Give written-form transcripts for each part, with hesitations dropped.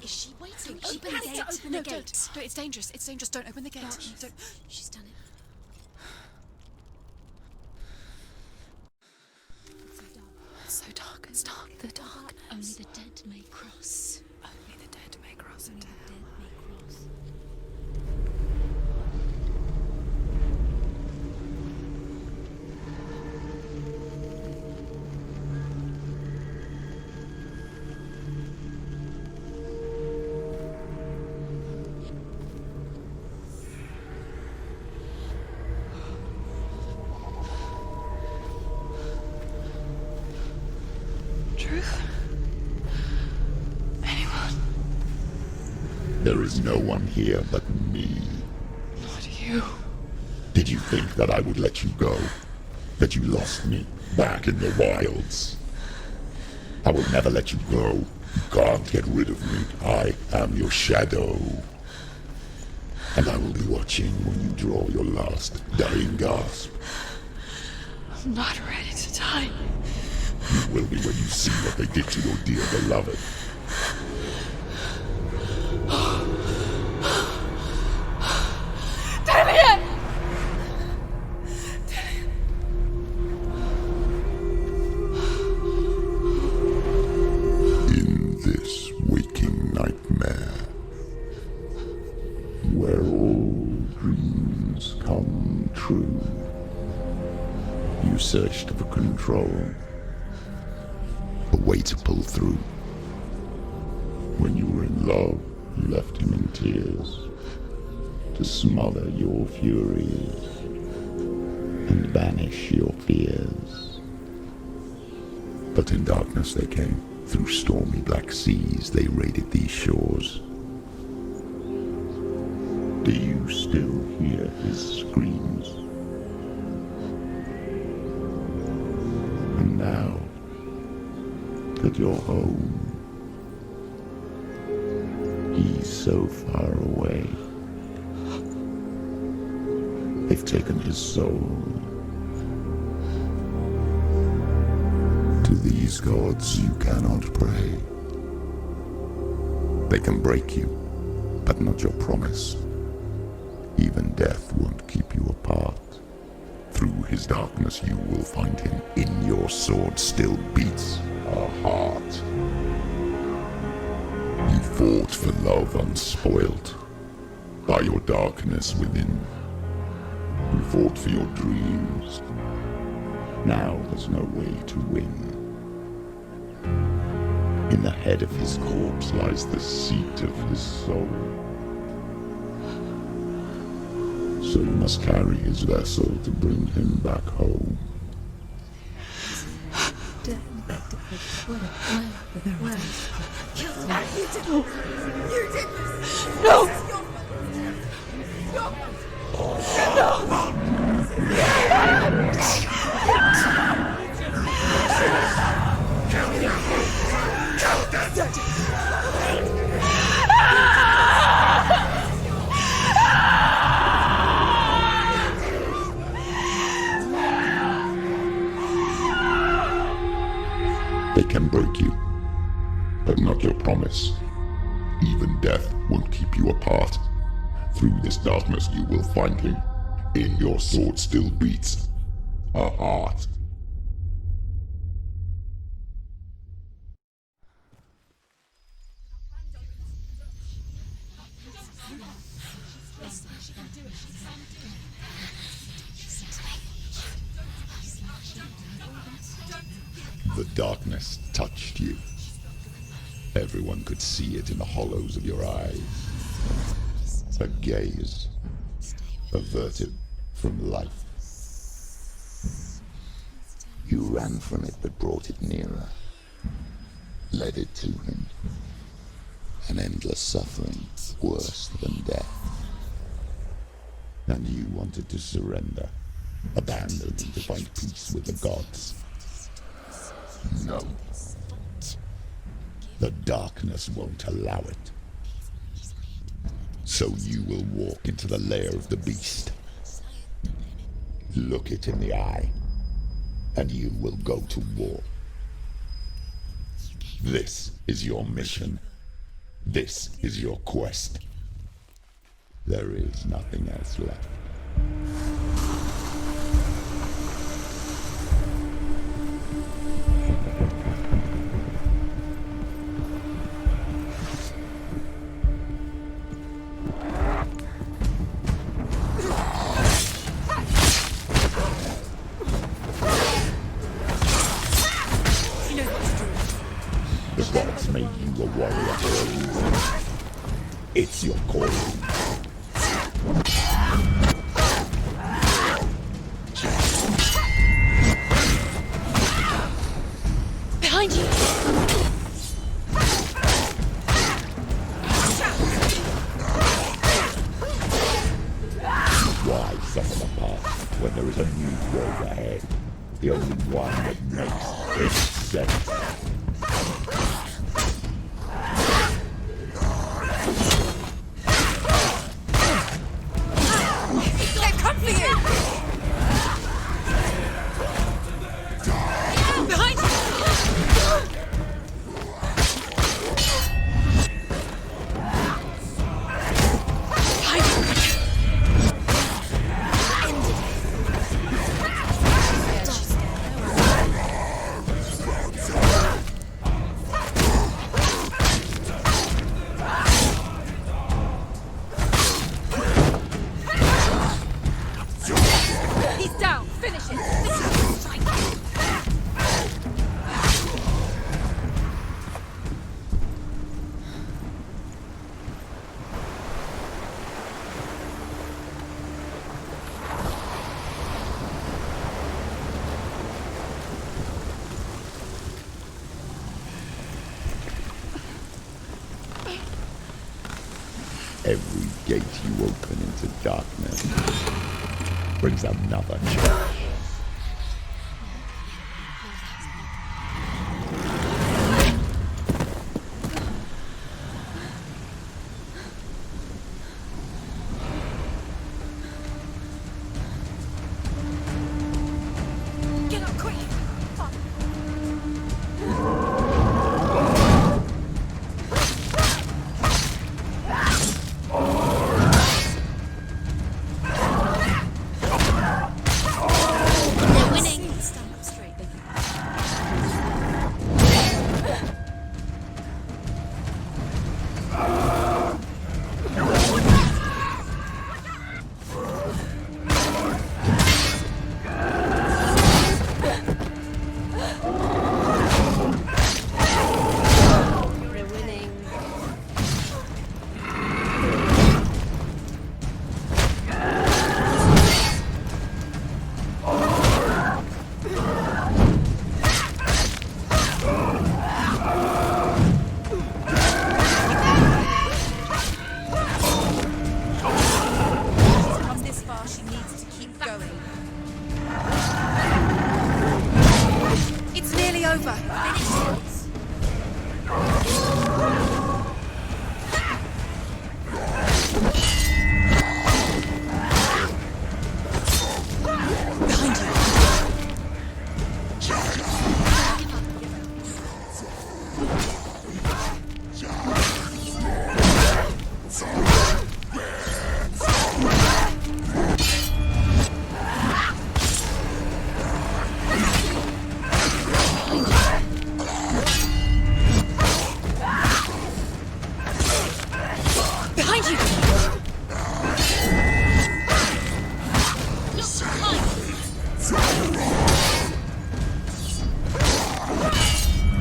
Is she waiting? Open the gate. Open No, the gate. don't. No, it's dangerous. It's dangerous. Don't open the gate. Gosh. Don't. She's done it. It's so dark. It's dark. The dark. Only the dead may cross. Only the dead may cross Only into the hell. dead may cross. Truth? Anyone? There is no one here but me. Not you. Did you think that I would let you go? That you lost me back in the wilds? I will never let you go. You can't get rid of me. I am your shadow. And I will be watching when you draw your last dying gasp. I'm not ready to die. You will be when you see what they did to your dear beloved. Damien! In this waking nightmare, where all dreams come true, you searched for control, a way to pull through. When you were in love, you left him in tears, to smother your furies and banish your fears. But in darkness they came, through stormy black seas they raided these shores. Do you still hear his screams? And now that you're home, he's so far away. They've taken his soul. To these gods you cannot pray. They can break you, but not your promise. Even death won't keep you apart. Through his darkness you will find him. In your sword still beats a heart. You fought for love unspoilt by your darkness within. You fought for your dreams. Now there's no way to win. In the head of his corpse lies the seat of his soul. So you must carry his vessel to bring him back home. They can break you, but not your promise. Even death won't keep you apart. Through this darkness you will find him. In your sword still beats a heart. The darkness touched you. Everyone could see it in the hollows of your eyes. A gaze averted from life. You ran from it but brought it nearer. Led it to him. An endless suffering worse than death. And you wanted to surrender, abandon and to find peace with the gods. No. The darkness won't allow it. So you will walk into the lair of the beast. Look it in the eye, and you will go to war. This is your mission. This is your quest. There is nothing else left. The gods made you a warrior for a reason. It's your calling. Behind you! Why suffer the past when there is a new world ahead? The only one that makes its sense. They've come for you! Behind you! He's down! Finish it! Every gate you open into darkness brings another challenge. Get up quick! They're winning. Stand up straight. They're winning. Come this far, she needs to keep going. It's nearly over. Finish it. Behind you. Behind you.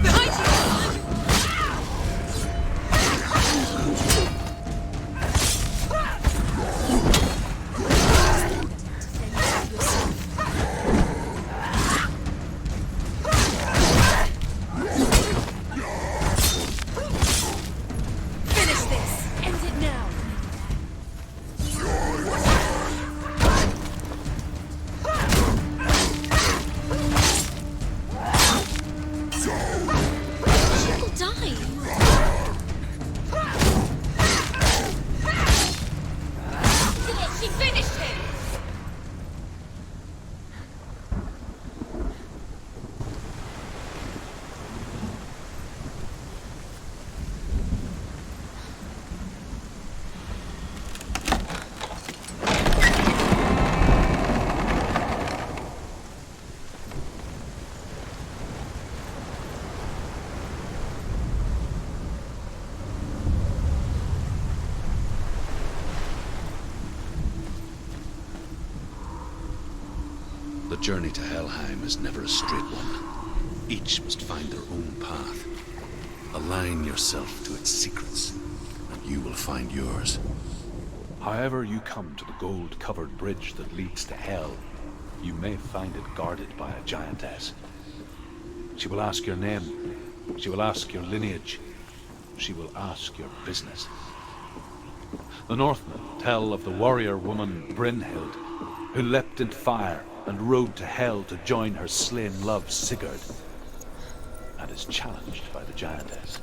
Behind you. Finish this. End it now. She'll die. She finished him. journey to Helheim is never a straight one. Each must find their own path. Align yourself to its secrets, and you will find yours. However you come to the gold-covered bridge that leads to Hell, you may find it guarded by a giantess. She will ask your name. She will ask your lineage. She will ask your business. The Northmen tell of the warrior woman Brynhild, who leapt into fire and rode to Hell to join her slain love Sigurd, and is challenged by the giantess.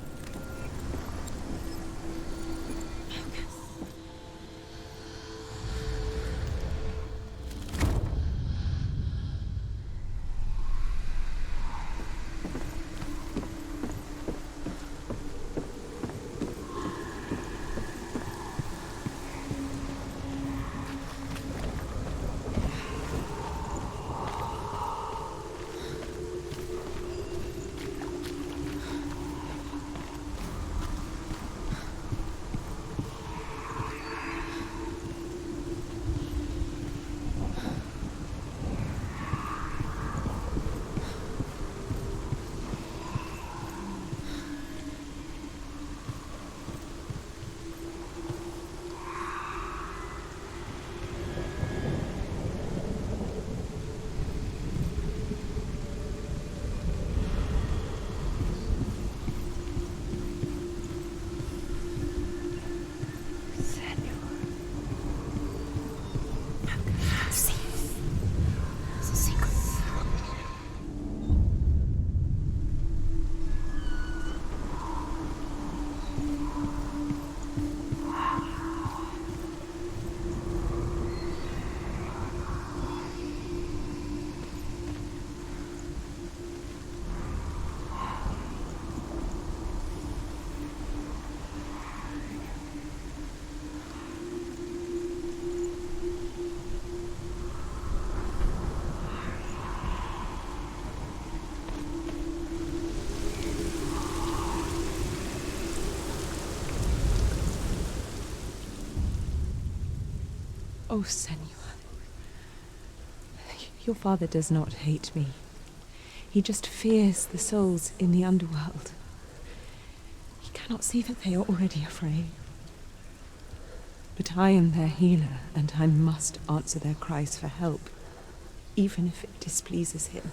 Oh, Senua. Your father does not hate me. He just fears the souls in the underworld. He cannot see that they are already afraid. But I am their healer, and I must answer their cries for help, even if it displeases him.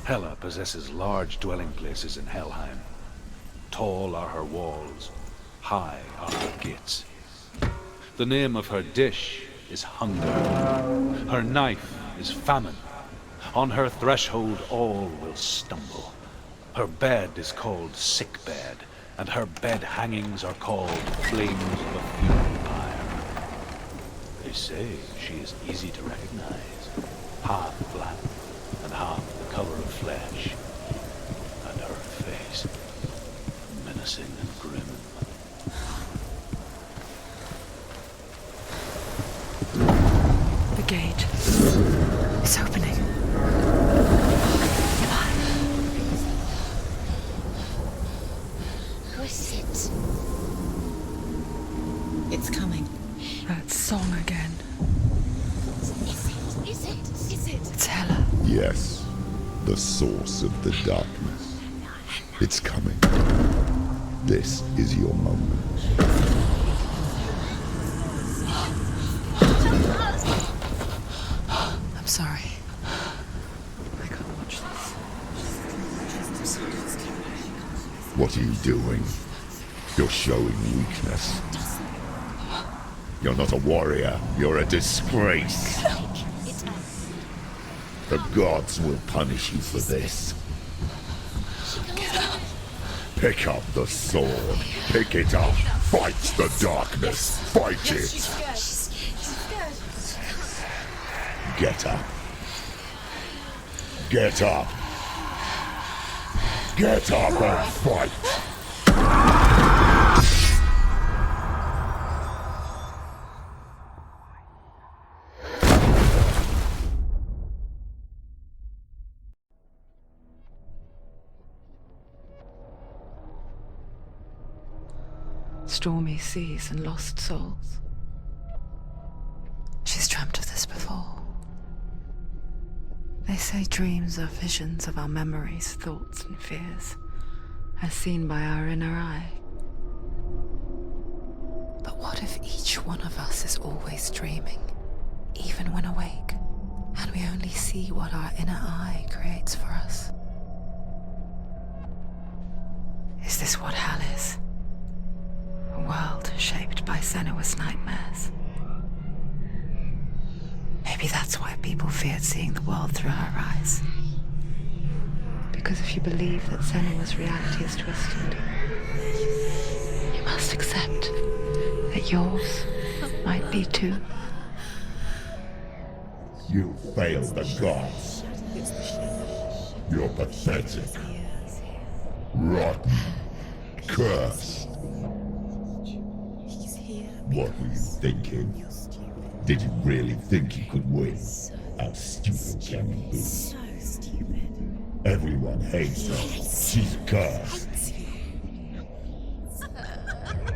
Hela possesses large dwelling places in Helheim. Tall are her walls, high are her gates. The name of her dish is hunger. Her knife is famine. On her threshold all will stumble. Her bed is called sick bed, and her bed hangings are called flames of a funeral pyre. They say she is easy to recognize, half black and half the color of flesh, and her eyes, menacing and grim. The gate. It's opening. Who is it? It's coming. That song again. Is it? It's Hela. Yes, the source of the darkness. It's coming. This is your moment. I'm sorry. I can't watch this. What are you doing? You're showing weakness. You're not a warrior. You're a disgrace. The gods will punish you for this. Pick up the sword. Pick it up. Fight the darkness. Fight it. Get up. Get up. Get up and fight. Stormy seas and lost souls. She's dreamt of this before. They say dreams are visions of our memories, thoughts, and fears, as seen by our inner eye. But what if each one of us is always dreaming, even when awake, and we only see what our inner eye creates for us? Is this what hell is? A world shaped by Senua's nightmares. Maybe that's why people feared seeing the world through her eyes. Because if you believe that Senua's reality is twisted, you must accept that yours might be too. You failed the gods. You're pathetic. Rotten. Cursed. What were you thinking? Did you really think you could win? How stupid can you be? So stupid. Everyone hates her. She's cursed.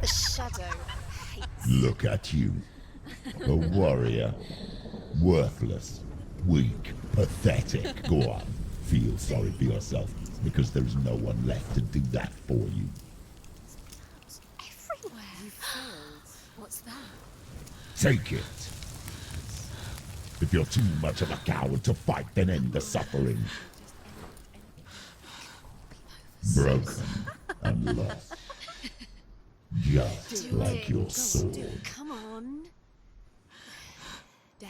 The shadow hates. Look at you. A warrior. Worthless. Weak. Pathetic. Go on. Feel sorry for yourself, because there is no one left to do that for you. Everywhere. You failed. What's that? Take it. If you're too much of a coward to fight, then end the suffering. Broken and lost. Just like your sword. Come on. Dare.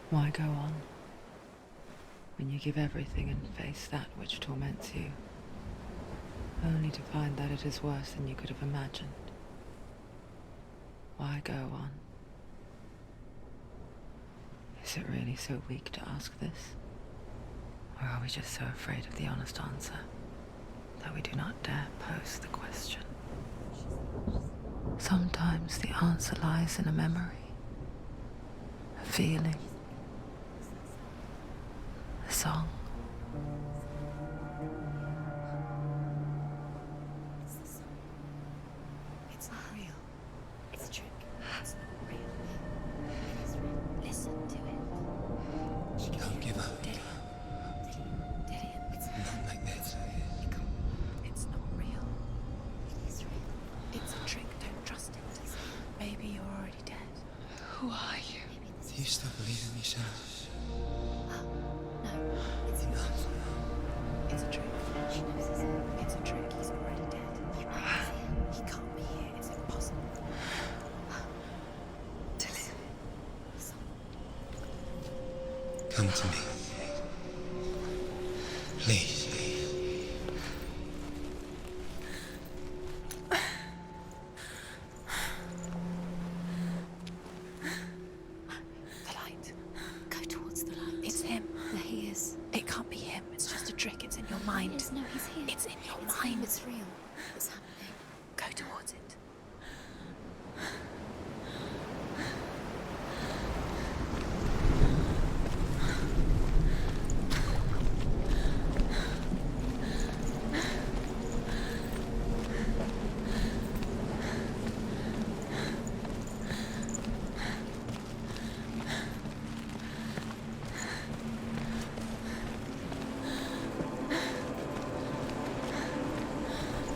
Why go on when you give everything and face that which torments you, only to find that it is worse than you could have imagined? Why go on? Is it really so weak to ask this? Or are we just so afraid of the honest answer that we do not dare pose the question? Sometimes the answer lies in a memory, a feeling, a song. It's not real. It's a trick. It's not real. It is real. Listen to it. Don't give up. Daddy, it's Not like this. It's not real. It is real. It's a trick. Don't trust it. Maybe you're already dead. Who are you? Do you still believe in yourself? No, it's enough. It's a trick. She knows it's a trick. He's already dead. He can't be here. It's impossible. Come to me. Please. mind. Yes, no, he's here. It's in your It's mind. him, it's real. What's happening? Go towards it.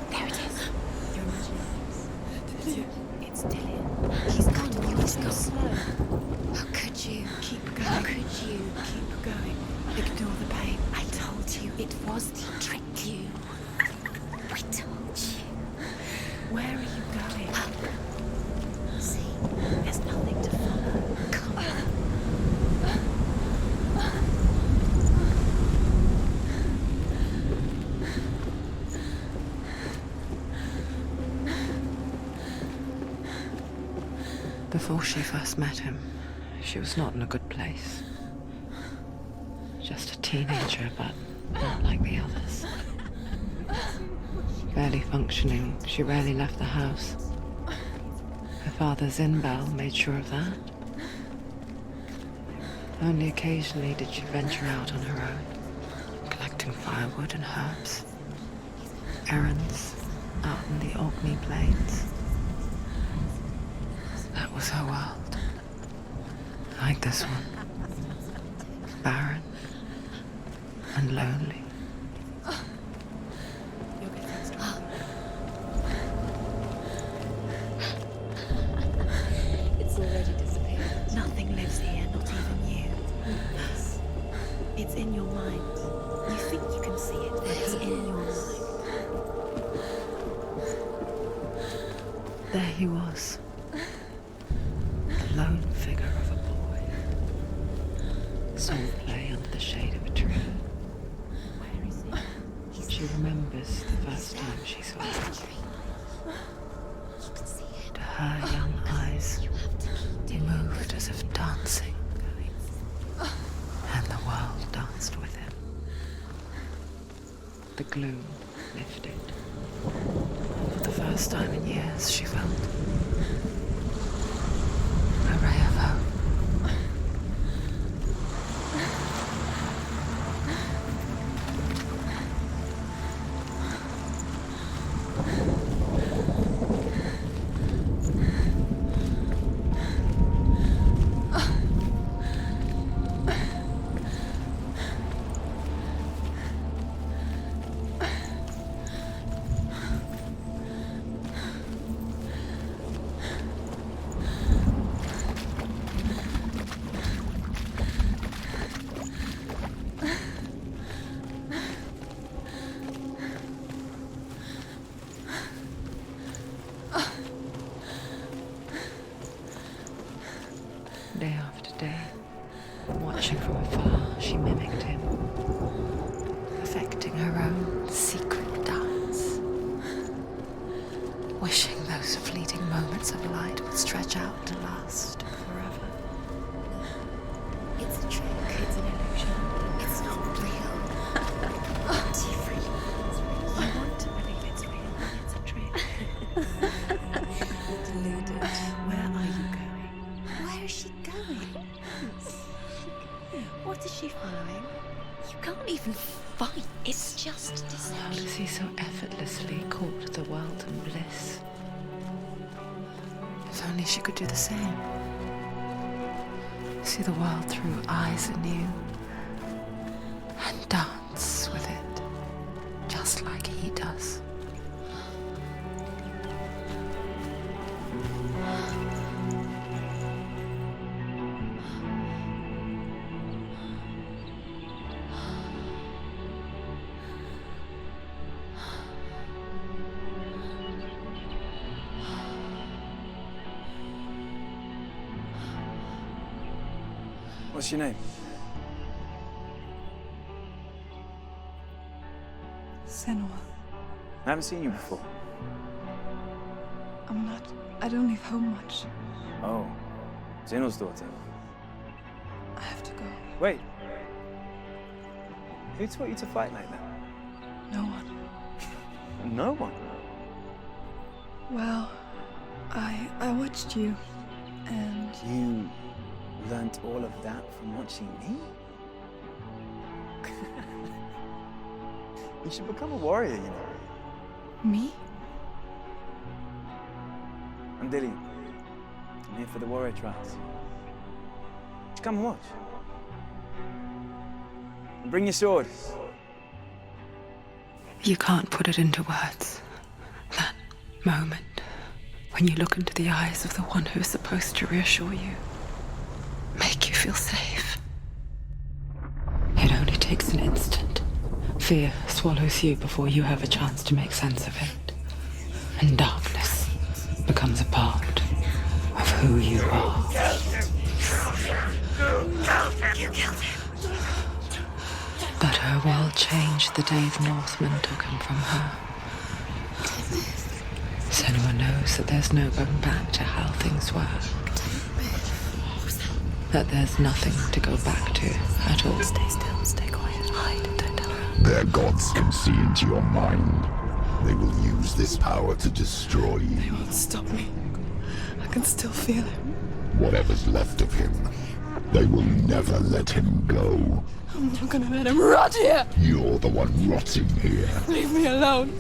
There it is. Your imagination. It's Dillian. He's gone. He's gone. Slow. How could you? Keep How going. could you? Keep going. Ignore the pain. I told you it was to trick you. I told you. Where are you going? See, There's nothing to follow. come on. Before she first met him, she was not in a good place. Just a teenager, but not like the others. Barely functioning, she rarely left the house. Her father's in-bell made sure of that. Only occasionally did she venture out on her own, collecting firewood and herbs. Errands out in the Orkney Plains. That was her world. Like this one. Barren and lonely. You're getting strong. It's already disappeared. Nothing lives here, not even you. It's in your mind. You think you can see it, but it's in your mind. There he was. The lone figure of a boy. Saw play under the shade of a tree. Where is he? She remembers the first time she saw Where's him. the tree? You can see it. To her young eyes, You have to keep he moved as if dancing. And the world danced with him. The gloom lifted. For the first time in years, she felt a ray of hope. Day after day, watching from afar, she mimicked him, perfecting her own secret dance, wishing those fleeting moments of light would stretch out to last forever. It's a trick. It's an illusion. It's not real. But you really I want to believe it's real, but it's a trick. You're deluded. Where are you going? Where is she going? What is she following? You can't even fight. It's just How deception. does he so effortlessly court the world and bliss? If only she could do the same. See the world through eyes anew and dance with it, just like he does. What's your name? Senua. I haven't seen you before. I don't leave home much. Oh, Zenua's daughter. I have to go. Wait. Who taught you to fight like that? No one. No one. Well, I watched you, and You learnt all of that from watching me? You should become a warrior, you know. me? I'm Dillian. I'm here for the warrior trials. Just come and watch. And bring your sword. You can't put it into words. That moment when you look into the eyes of the one who's supposed to reassure you, make you feel safe. It only takes an instant. Fear swallows you before you have a chance to make sense of it. And darkness becomes a part of who you are. But her world changed the day the Northmen took him from her. Senua knows that there's no going back to how things were. That there's nothing to go back to at all. Stay still, stay quiet, hide, don't tell her. Their gods can see into your mind. They will use this power to destroy you. They won't stop me. I can still feel him. Whatever's left of him, they will never let him go. I'm not gonna let him rot here! You're the one rotting here. Leave me alone!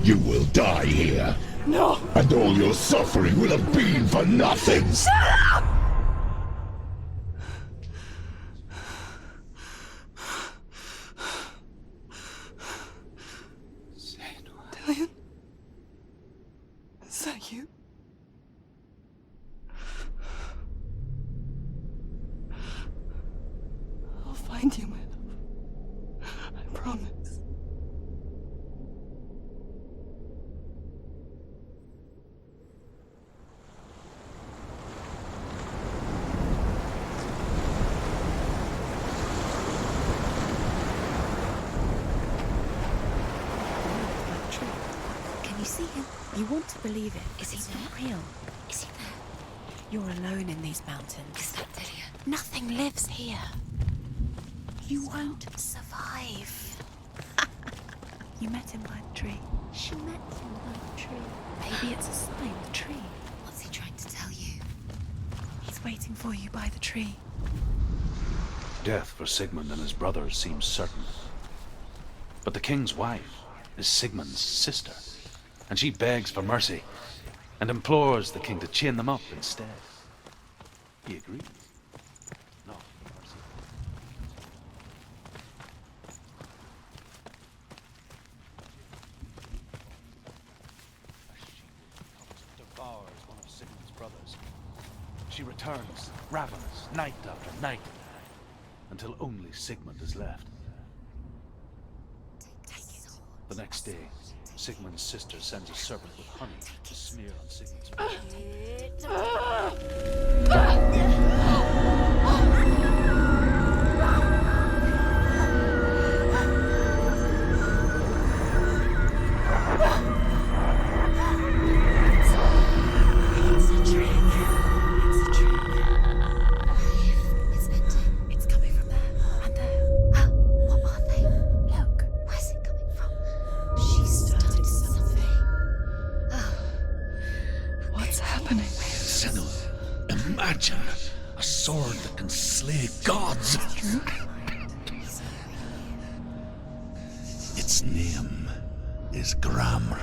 You will die here. No! And all your suffering will have been for nothing. Dillian? Is that you? I'll find you, my love. I promise. Can you see him? You want to believe it. Is he not real? Is he there? You're alone in these mountains. Is that Dillian? Nothing lives here. You won't survive. You met him by the tree. She met him by the tree. Maybe it's a sign, the tree. What's he trying to tell you? He's waiting for you by the tree. Death for Sigmund and his brothers seems certain. But the king's wife is Sigmund's sister, and she begs for mercy and implores the king to chain them up instead. He agrees. No mercy. A she devours one of Sigmund's brothers. She returns, ravenous, night after night, until only Sigmund is left. The next day, Sigmund's sister sends a serpent with honey to smear on Sigmund's face. It's a trick. It's a trick. It's ending. It's coming from there and there. What are they? Look. Where's it coming from? She started something. What's happening? Senua, imagine a sword that can slay gods. Its name is Gramr.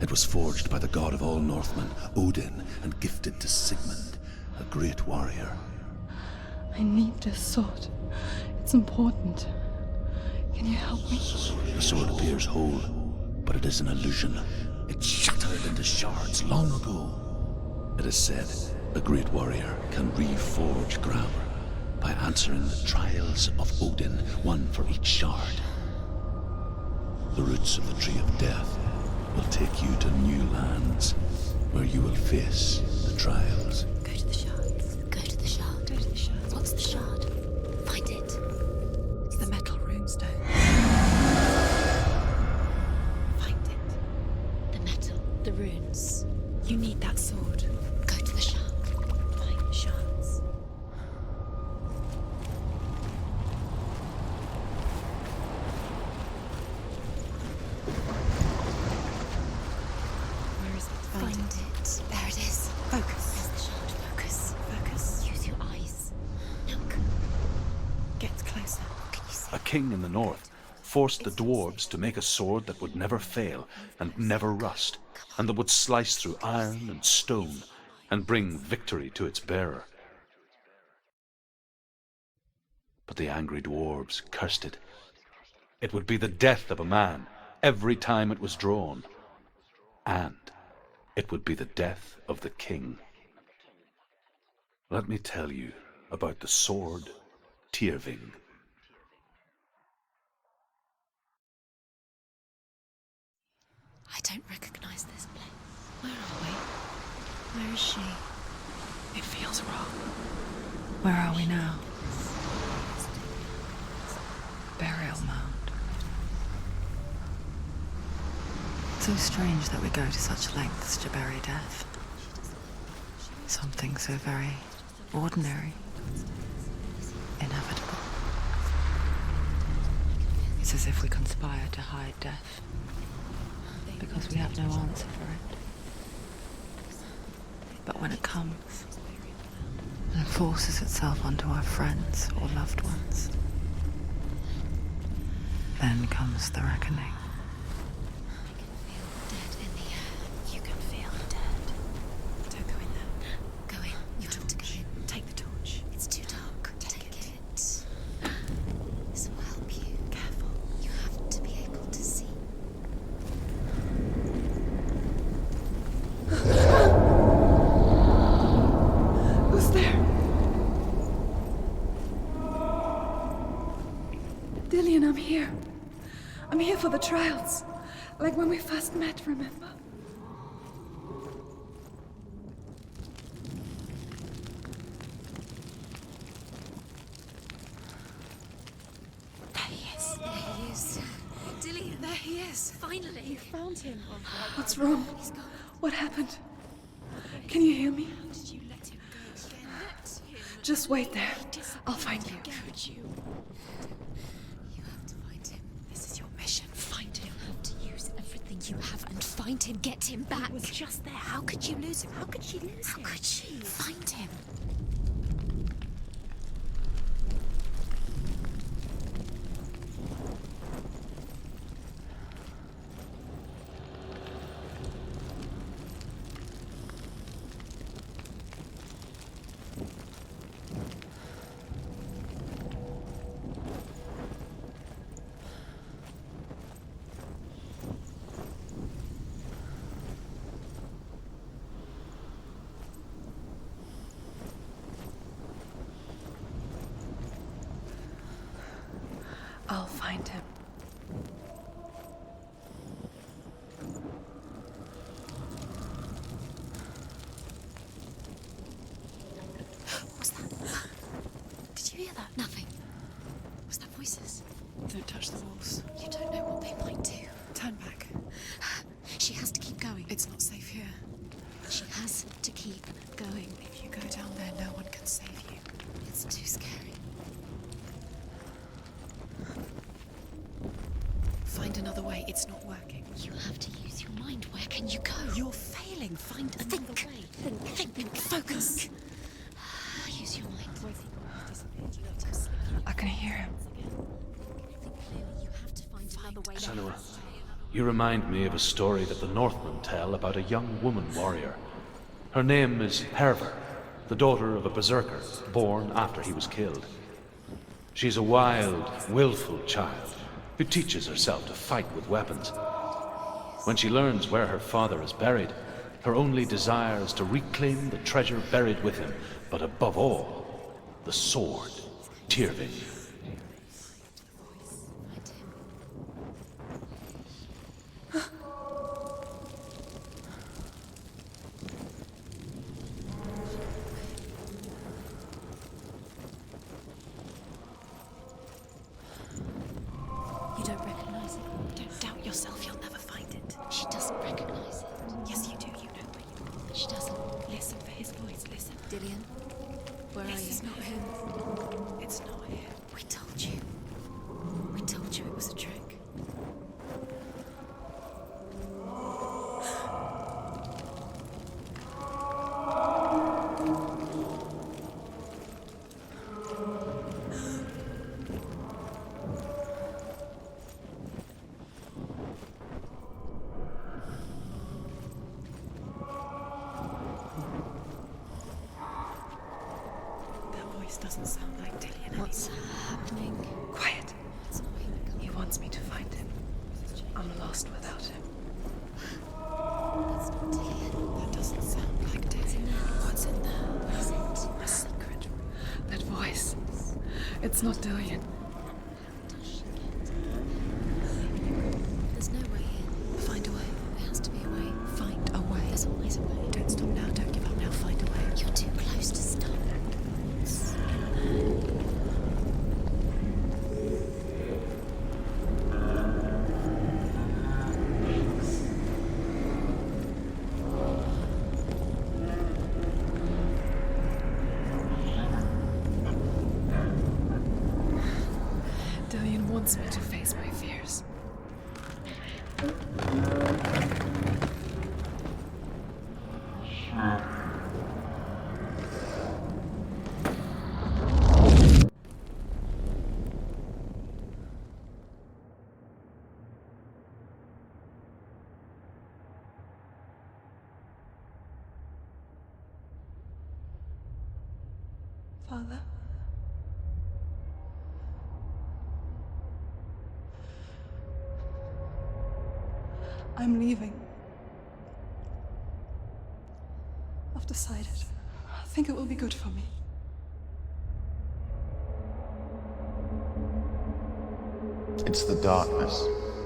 It was forged by the god of all Northmen, Odin, and gifted to Sigmund, a great warrior. I need this sword. It's important. Can you help me? The sword appears whole, but it is an illusion. It shattered into shards long ago. It is said a great warrior can reforge Gramr by answering the trials of Odin, one for each shard. The roots of the Tree of Death will take you to new lands where you will face the trials. Go to the shards. Go to the shard. Go to the shards. What's the shard? Find it. It's the metal runestone. Find it. The metal. The runes. You need that sword. Go to the shard. Find the shards. a king in the north, forced the dwarves to make a sword that would never fail and never rust, and that would slice through iron and stone and bring victory to its bearer. But the angry dwarves cursed it. It would be the death of a man every time it was drawn, and it would be the death of the king. Let me tell you about the sword Tyrving. I don't recognize this place. Where are we? Where is she? It feels wrong. Where are we now? Burial mound. So strange that we go to such lengths to bury death. Something so very ordinary, inevitable. It's as if we conspire to hide death, because we have no answer for it. But when it comes, and forces itself onto our friends or loved ones, then comes the reckoning. Dead in the air. You can feel dead. Don't go in there. Go in. You have to go in. Take the torch. It's too dark. Take it. This will help you. Careful. You have to be able to see. Who's there? Dillian, I'm here. I'm here for the trials. Like when we first met, remember? There he is. There he is. Dillian, there he is. Finally. You found him. What's wrong? He's gone. What happened? Can you hear me? Did you let him go again? Let him. Just wait there. I'll find you. Could you? You have to find him. This is your mission. Find him. You have to use everything you have and find him. Get him back. He was just there. How could you lose him? How could she lose him? How could she? Find him. I'll find him. What's that? Did you hear that? Nothing. Was that voices? Don't touch the walls. You don't know what they might do. Turn back. She has to keep going. It's not safe here. She has to keep going. If you go down there, no one can save you. It's too scary. Find another way. It's not working. You have to use your mind. Where can you go? You're failing. Find another way. Think. Focus. Use your mind. I can hear him. Think clearly. You have to find another way. Senua, you remind me of a story that the Northmen tell about a young woman warrior. Her name is Herver, the daughter of a berserker born after he was killed. She's a wild, willful child who teaches herself to fight with weapons. When she learns where her father is buried, her only desire is to reclaim the treasure buried with him, but above all, the sword, Tyrving. You don't recognize it. Don't doubt yourself. You'll never find it. She doesn't recognize it. Yes, you do. You know where you are. But she doesn't. Listen for his voice. Listen. Dillian, where are you? It's not him. It's not him. We told you. We told you it was a trick. Doesn't sound like Dillian. What's happening? Quiet. He wants me to find him. I'm lost without him. It's not Dillian. That doesn't sound like Dillian. What's in there? What is it? A secret. That voice. It's not Dillian. There's no way in. Find a way. There has to be a way. Find a way. There's always a way. Don't stop now. Don't give up now. Find a way. You're too close to stop. It's in there. Dillian wants me to face my fears. Father? I'm leaving. I've decided. I think it will be good for me. It's the darkness.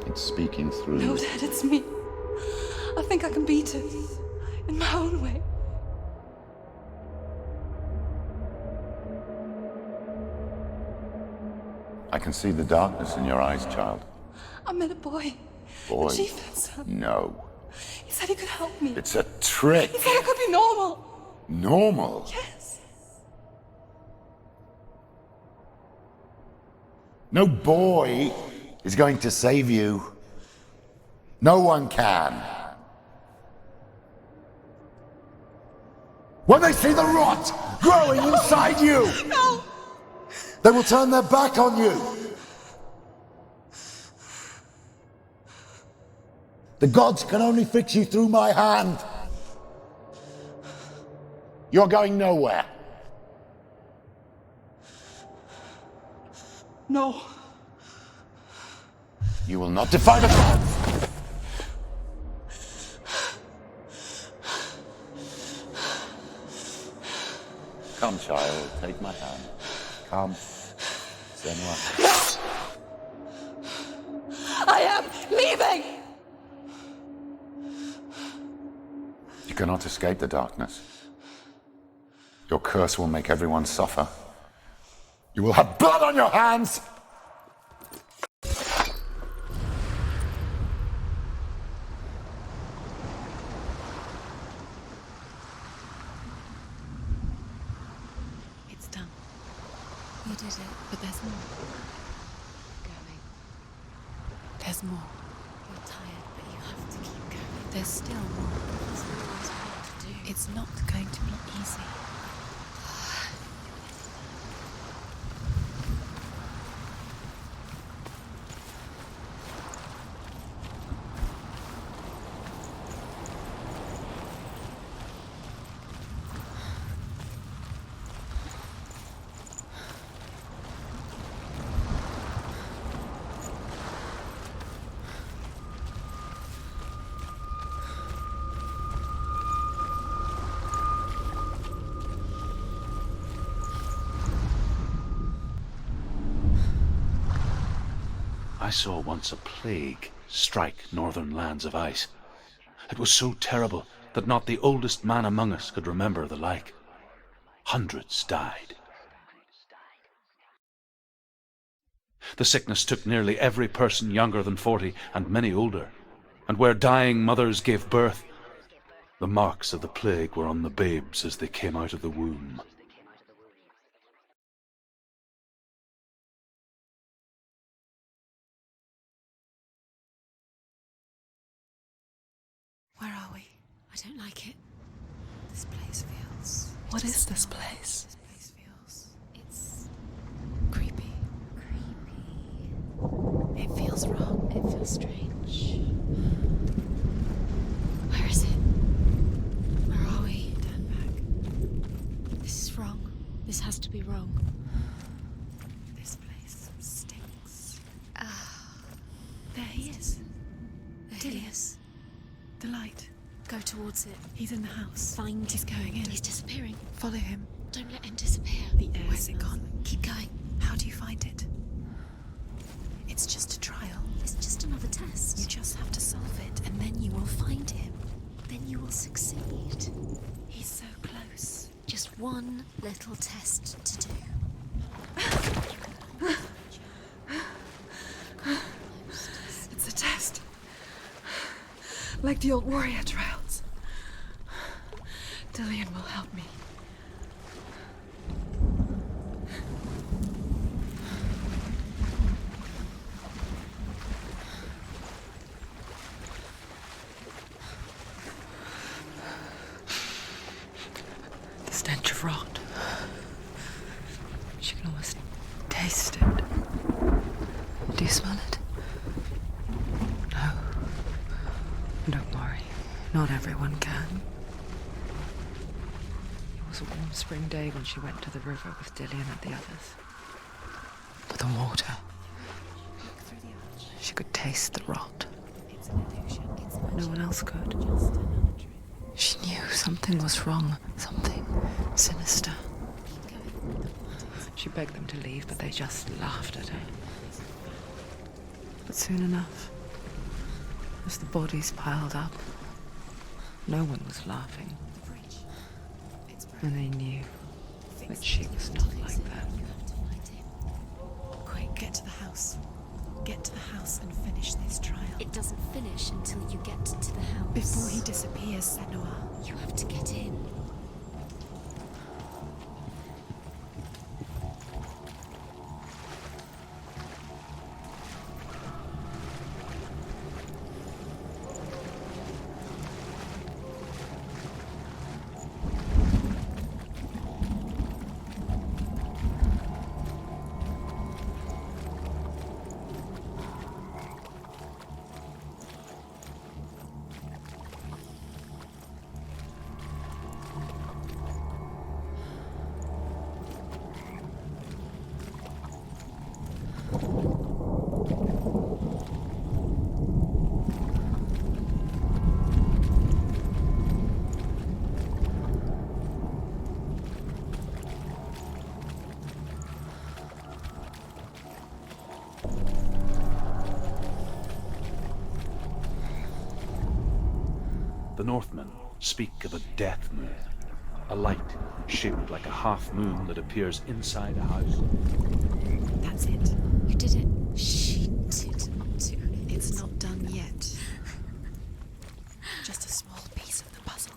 It's speaking through No, you. Dad, it's me. I think I can beat it. In my own way. I can see the darkness in your eyes, child. I met a boy. Boy. The chief and son. No. He said he could help me. It's a trick. He said I could be normal. Normal. Yes. No boy is going to save you. No one can. When they see the rot growing inside you, No! they will turn their back on you. The gods can only fix you through my hand. You're going nowhere. No. You will not defy the gods. Come, child, take my hand. Come. Senua. I am leaving! You cannot escape the darkness. Your curse will make everyone suffer. You will have blood on your hands! It's done. You did it, but there's more. Going. There's more. You're tired, but you have to keep going. There's still more. There's always more to do. It's not going to be easy. I saw once a plague strike northern lands of ice. It was so terrible that not the oldest man among us could remember the like. Hundreds died. The sickness took nearly every person younger than 40 and many older, and where dying mothers gave birth, the marks of the plague were on the babes as they came out of the womb. Where are we? I don't like it. This place feels... What is this place? This place feels... It's... creepy. It feels wrong. It feels strange. Where is it? Where are we? Turn back. This is wrong. This has to be wrong. There he is. There he is. The light. Go towards it. He's in the house. Find He's going in. He's disappearing. Follow him. Don't let him disappear. The air. Where's it gone? Keep going. How do you find it? It's just a trial. It's just another test. You just have to solve it, and then you will find him. Then you will succeed. He's so close. Just one little test to do. It's a test. Like the old warrior trials. Dillian will help me. The stench of rot. She can almost taste it. Do you smell it? No. Don't worry. Not everyone can. It was a warm spring day when she went to the river with Dillian and the others. But the water. She could taste the rot. No one else could. She knew something was wrong. Something sinister. She begged them to leave, but they just laughed at her. But soon enough, as the bodies piled up, no one was laughing. And they knew that she was not like them. Quick, get to the house. Get to the house and finish this trial. It doesn't finish until you get to the house. Before he disappears, Senua. You have to get in. The Northmen speak of a death moon, a light shaped like a half moon that appears inside a house. That's it. You did it. She did not do it. It's not done yet. Just a small piece of the puzzle.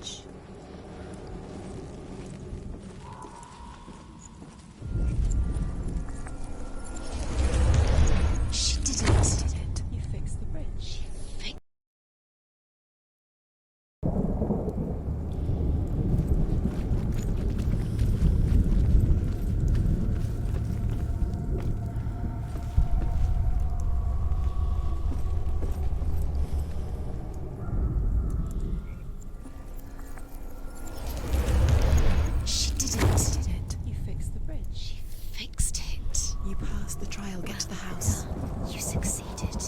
bridge. She did it. You fixed the bridge. She fixed. She did it. You fixed the bridge. She fixed it. You passed the trial. Get to the house. You succeeded.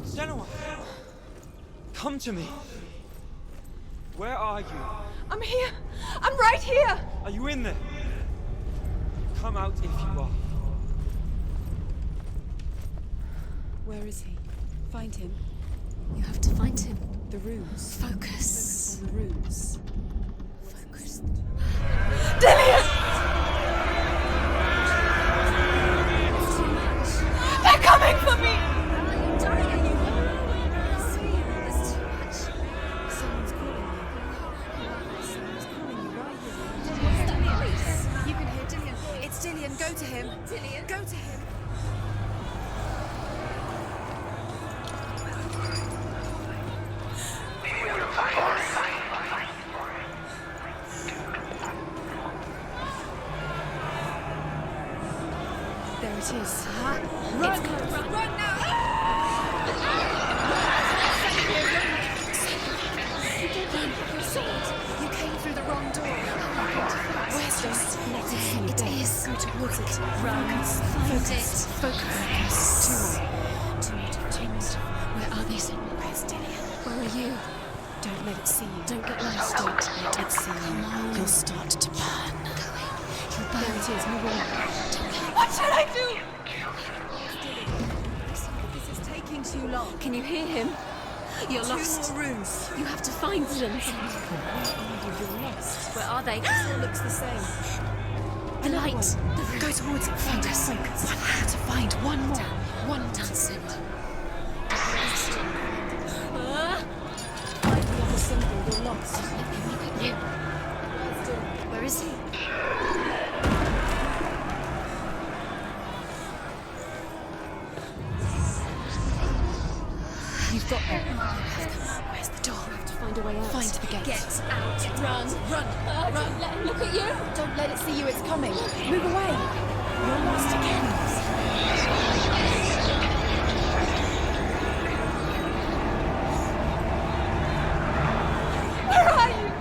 Senua! Come to me! Where are you? I'm here! I'm right here! Are you in there? Come out if you are. Where is he? Find him. You have to find him. The runes. Focus. On the runes. Focus. They're coming for me! Someone's calling you. Someone's calling you right here. You can hear Dillian. It's Dillian. Go to him. Dillian. Go to him. There it is. Run! Run now! You don't have your sword. You came through the wrong door. Where's this? Let it see. It is. Go towards it. Run. Find it. Focus. Two more. Where are they, Senua? Where's Dillian? Where are you? Don't let it see you. Don't get lost. Don't let it see you. You'll start to burn. You'll There burn. it is. Move on. What should I do? This is taking too long. Can you hear him? You're Two lost. more rooms. You have to find them. You're lost. Where are they? It all looks the same. The Another light. one. The room. Go towards it. Find us. One more to find. One more. One more. Done, Senua. Find the other symbol. You're lost. Look at you. Where is he? You've got them. Where's the door? You have to find a way out. Find the gate. Get out. Run. Run. Run. Run. Let him look at you. Don't let it see you. It's coming. Move away. You're lost again. Where are you?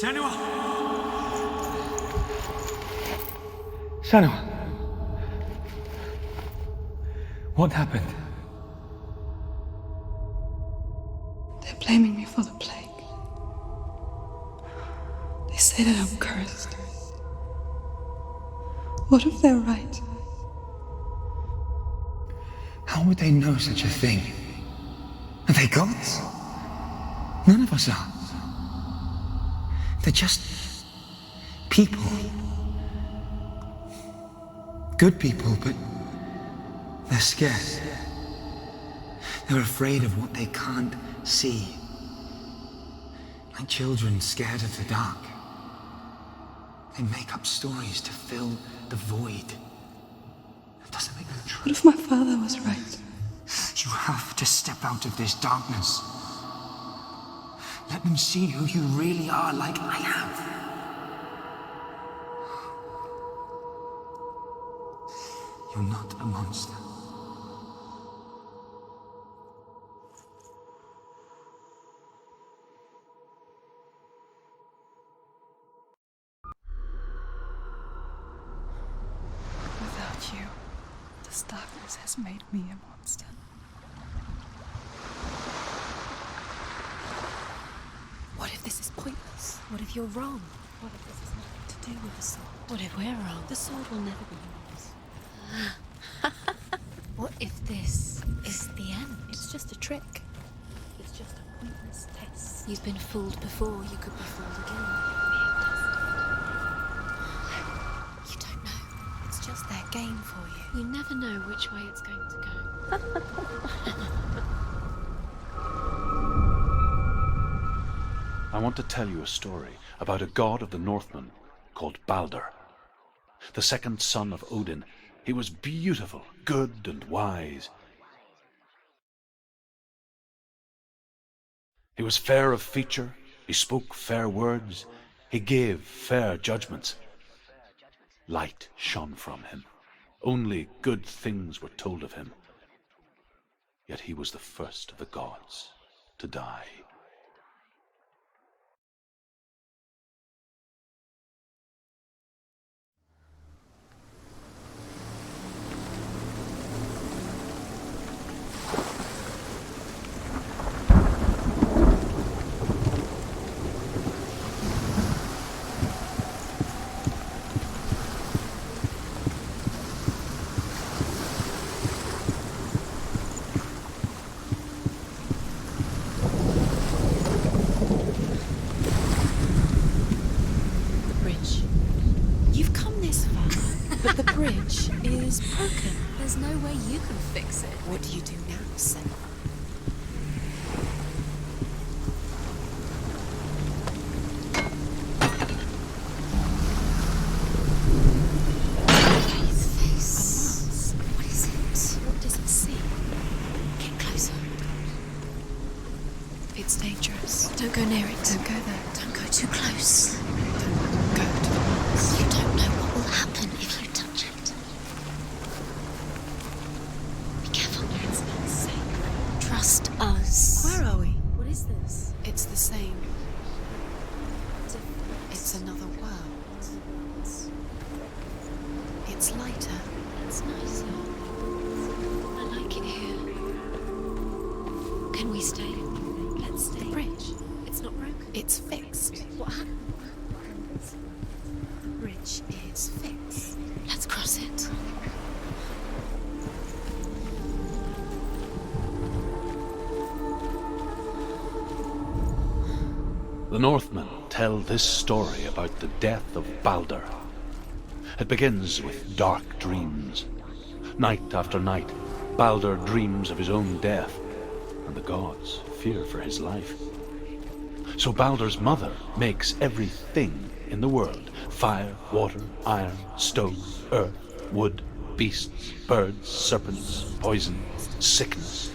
Senua! Senua! What happened? They're blaming me for the plague. They say that I'm cursed. What if they're right? How would they know such a thing? Are they gods? None of us are. They're just people. Good people, but they're scared. They're afraid of what they can't see. Like children scared of the dark. They make up stories to fill the void. That doesn't make them true. What if my father was right? You have to step out of this darkness. Let them see who you really are, like I have. You're not a monster. Without you, this darkness has made me a monster. What if this is pointless? What if you're wrong? What if this has nothing to do with the sword? What if we're wrong? The sword will never be yours. What if this is the end? It's just a trick. It's just a pointless test. You've been fooled before, you could be fooled again. You don't know. It's just their game for you. You never know which way it's going to go. I want to tell you a story about a god of the Northmen called Balder. The second son of Odin, he was beautiful, good and wise. He was fair of feature, he spoke fair words, he gave fair judgments. Light shone from him. Only good things were told of him. Yet he was the first of the gods to die. But the bridge is broken. There's no way you can fix it. What do you do now, Senua? His face. What is it? What does it see? Get closer. It's dangerous. Don't go near it. Don't go there. Don't go too close. Don't go to the place. You don't know what will happen if you touch it. Be careful. It's not safe. Trust us. Where are we? What is this? It's the same. It's another world. It's lighter. It's nicer. I like it here. Can we stay? Let's stay. The bridge. It's not broken. It's fixed. What happened? The bridge is fixed. Let's cross it. The Northmen tell this story about the death of Balder. It begins with dark dreams. Night after night, Balder dreams of his own death, and the gods fear for his life. So Balder's mother makes everything in the world: fire, water, iron, stone, earth, wood, beasts, birds, serpents, poison, sickness.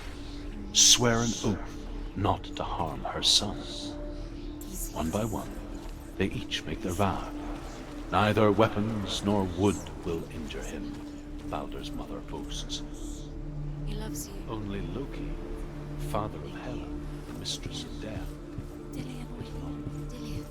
Swear an oath not to harm her son. One by one, they each make their vow. Neither weapons nor wood will injure him, Balder's mother boasts. He loves you. Only Loki, father of Hela, the mistress of death. Dillian, wait. Dillian.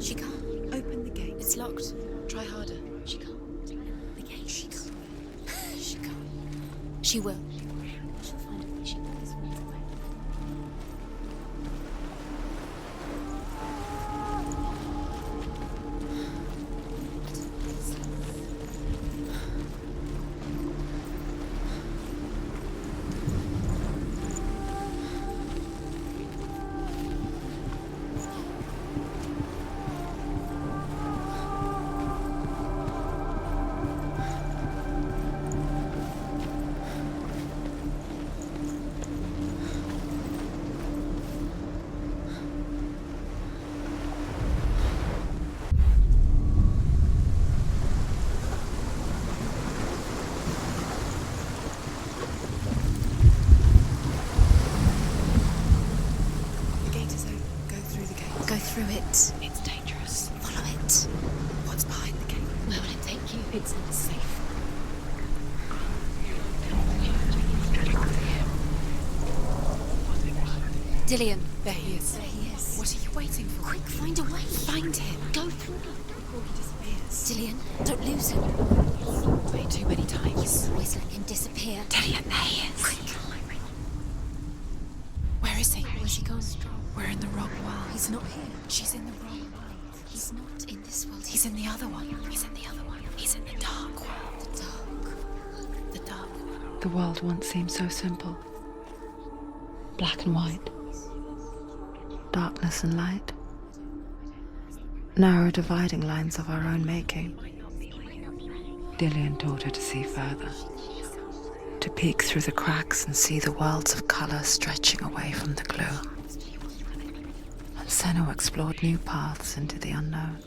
She can't. Open the gate. It's locked. Try harder. She can't. The gate. She can't. She can't. She will. She'll find a way. She knows what's away. Go through it. It's dangerous. Follow it. What's behind the gate? Where will it take you? It's not safe. Dillian. There he is. There he is. What are you waiting for? Quick, find a way. Find him. Go through it. Before he disappears. Dillian, don't lose him. Way too many times. Always let him disappear. Dillian, there he is. Quick. Where is he? Where's he gone? We're in the wrong world. He's not here. She's in the wrong world. He's not in this world. He's in the other one. He's in the other one. He's in the dark world. the dark. The dark world. The world once seemed so simple. Black and white. Darkness and light. Narrow dividing lines of our own making. Dillian taught her to see further. To peek through the cracks and see the worlds of colour stretching away from the glue. And Senua explored new paths into the unknown.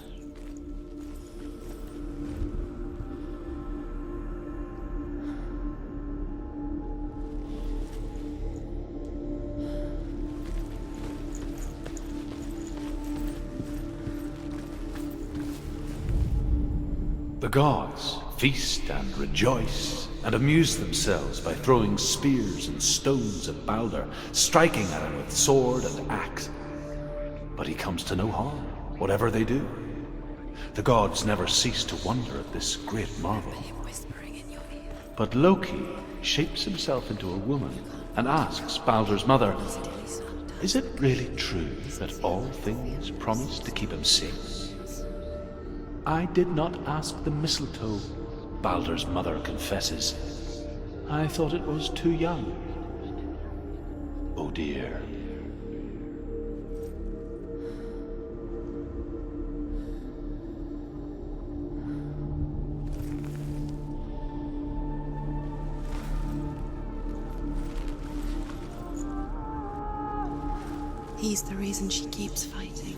The gods feast and rejoice and amuse themselves by throwing spears and stones at Baldur, striking at him with sword and axe. But he comes to no harm, whatever they do. The gods never cease to wonder at this great marvel. But Loki shapes himself into a woman and asks Baldur's mother, "Is it really true that all things promise to keep him safe?" "I did not ask the mistletoe," Baldur's mother confesses. "I thought it was too young." Oh dear. He's the reason she keeps fighting.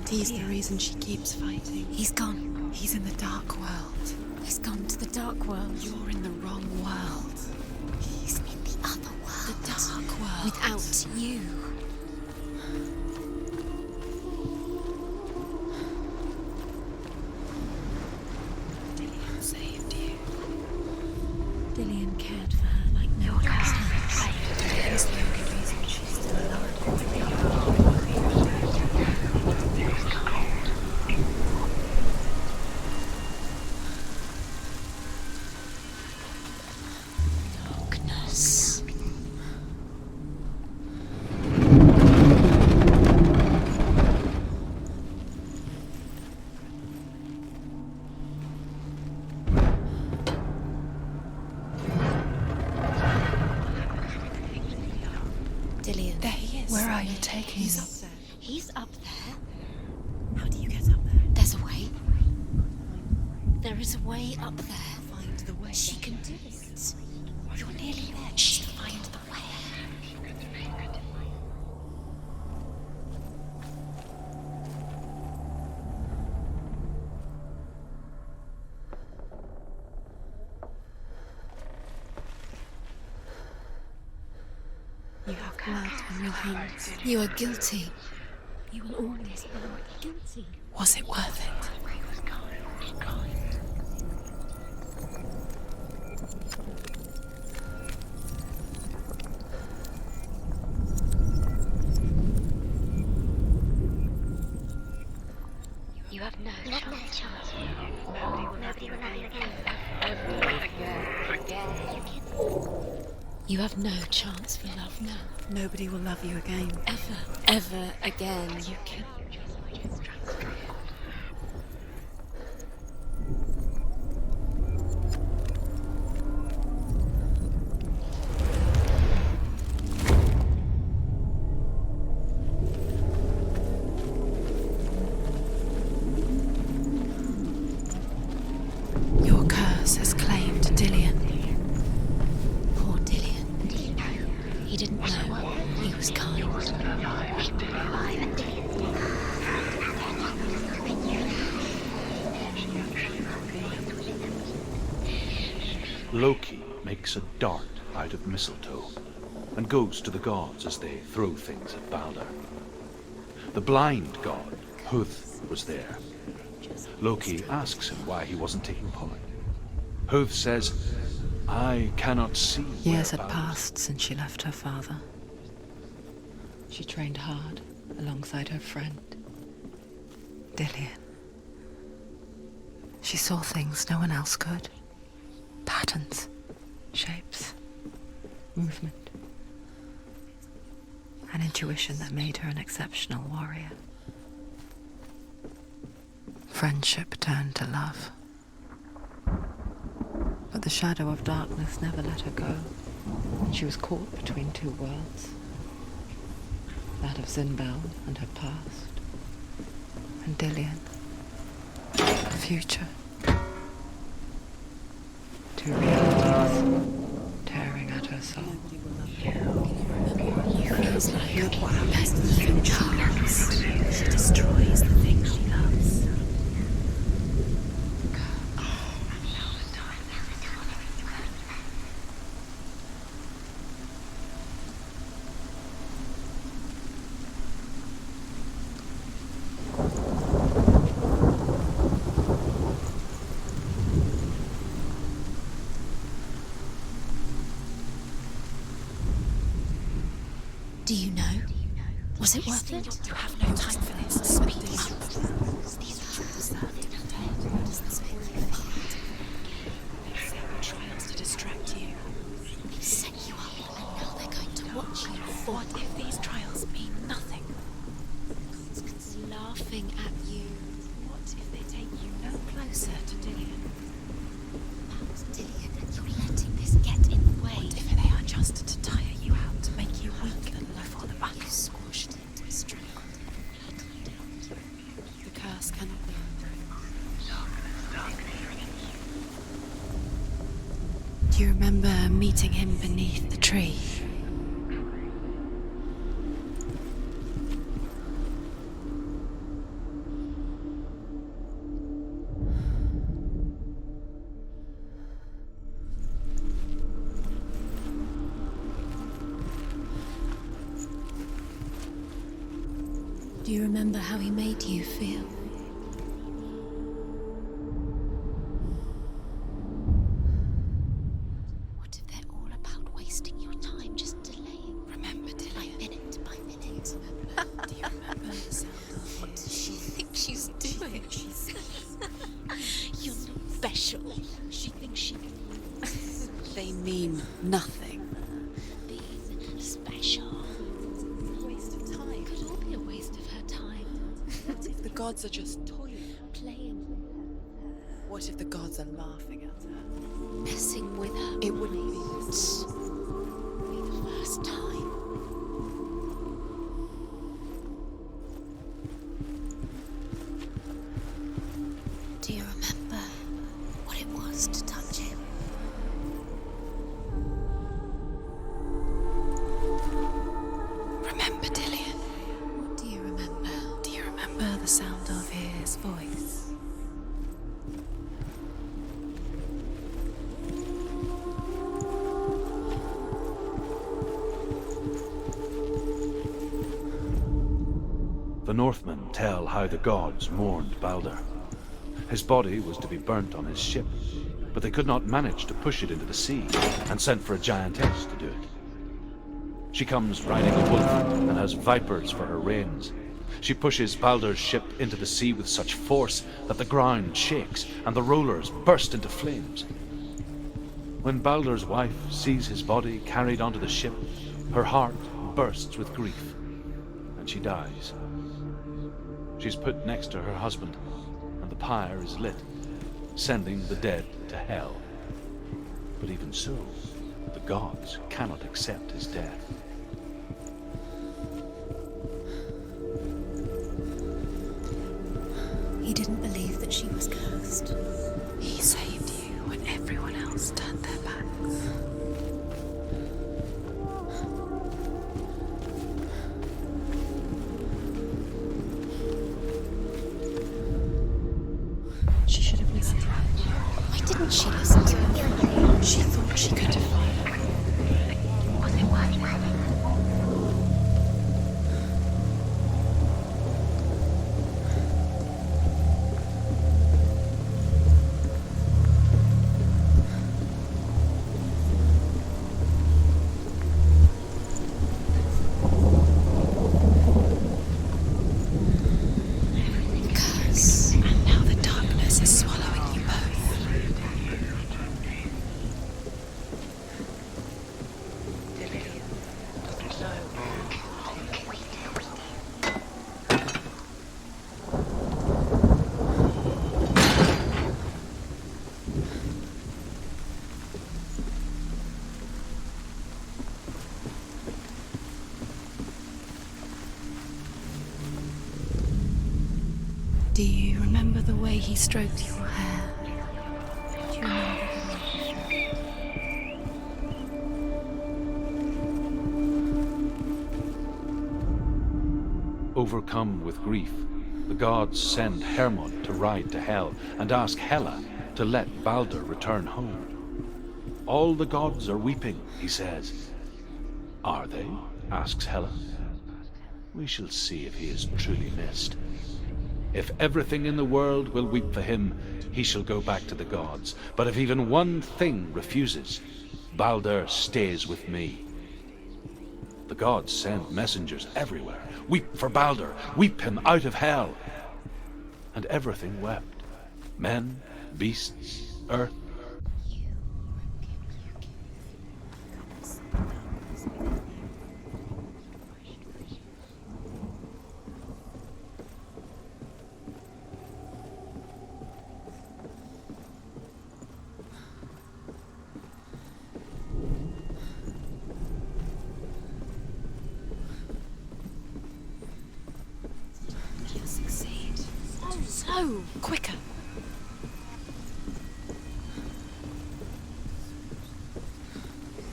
He's the reason she keeps fighting. He's gone. He's in the dark world. He's gone to the dark world. You're in the wrong world. He's in the other world. The dark world. Without you. Dillian saved you. Dillian cared for her like no one else has. Dillian's the only reason she's still alive. Dillian. There he is. Where are you taking He's me? up there. He's up there. How do you get up there? There's a way. There is a way up there. Find the way. She can do it. You're nearly there. She can find the way. blood on your hands. You are guilty. You will always be guilty. Was it worth it? You have no chance. Nobody will love you again. You have no chance for love now. Nobody will love you again. Ever again. You can. Your curse has claimed Dillian. Poor Dillian. He didn't know. He was kind. Loki makes a dart out of mistletoe and goes to the gods as they throw things at Balder. The blind god, Huth, was there. Loki asks him why he wasn't taking part. Huth says, "I cannot see." Years had whereabouts." passed since she left her father. She trained hard alongside her friend, Dillian. She saw things no one else could. Patterns, shapes, movement. An intuition that made her an exceptional warrior. Friendship turned to love. But the shadow of darkness never let her go, and she was caught between two worlds. That of Zinbel and her past, and Dillian, her future. Two realities tearing at her soul. Feels like look what happens to the thing she loves. She destroys the thing she loves. Do you know? Was it worth it? You have no time for this. Speak up. These rituals serve to protect. Does this make you feel? They trials to distract you. They've set you up, and now they're going to watch you fall. What if these trials mean nothing? It's laughing at you. What if they take you no closer to Dillian? Perhaps, Dillian, you're letting this get in the way. What if they are just to tire you out, to make you weak before the battle? You squashed it and strangled it. The curse cannot be undone. Do you remember meeting him beneath the tree? Do you remember how he made you feel? What if they're all about wasting your time, just delaying? Remember Dillian? Minute by minute. Do you remember the sound of What does she think she's doing? You're not special. She thinks she can They mean nothing. be special. Waste of time. Could all be a waste of her time. What if the gods are just toying? Playing with What if the gods are laughing at her? her, messing with her. It wouldn't be mind. this. Be the first time. Do you remember what it was to touch him? Remember Dillian? What do you remember? Do you remember the sound of his voice? The Northmen tell how the gods mourned Balder. His body was to be burnt on his ship, but they could not manage to push it into the sea, and sent for a giantess to do it. She comes riding a wolf and has vipers for her reins. She pushes Balder's ship into the sea with such force that the ground shakes and the rollers burst into flames. When Balder's wife sees his body carried onto the ship, her heart bursts with grief, and she dies. She's put next to her husband, and the pyre is lit, sending the dead to hell. But even so, the gods cannot accept his death. He didn't believe that she was cursed. He saved you when everyone else turned their backs. She should have listened to him. Why didn't she listen to him? She thought she could defy him. Was it worth it? And now the darkness is swallowing you both. Do you remember the way he stroked your hair? Do you remember Overcome with grief, the gods send Hermod to ride to Hell and ask Hela to let Balder return home. All the gods are weeping, he says. Are they? Asks Hela. We shall see if he is truly missed. If everything in the world will weep for him, he shall go back to the gods. But if even one thing refuses, Balder stays with me. The gods send messengers everywhere. Weep for Balder, weep him out of hell. And everything wept. Men, beasts, earth. So, quicker.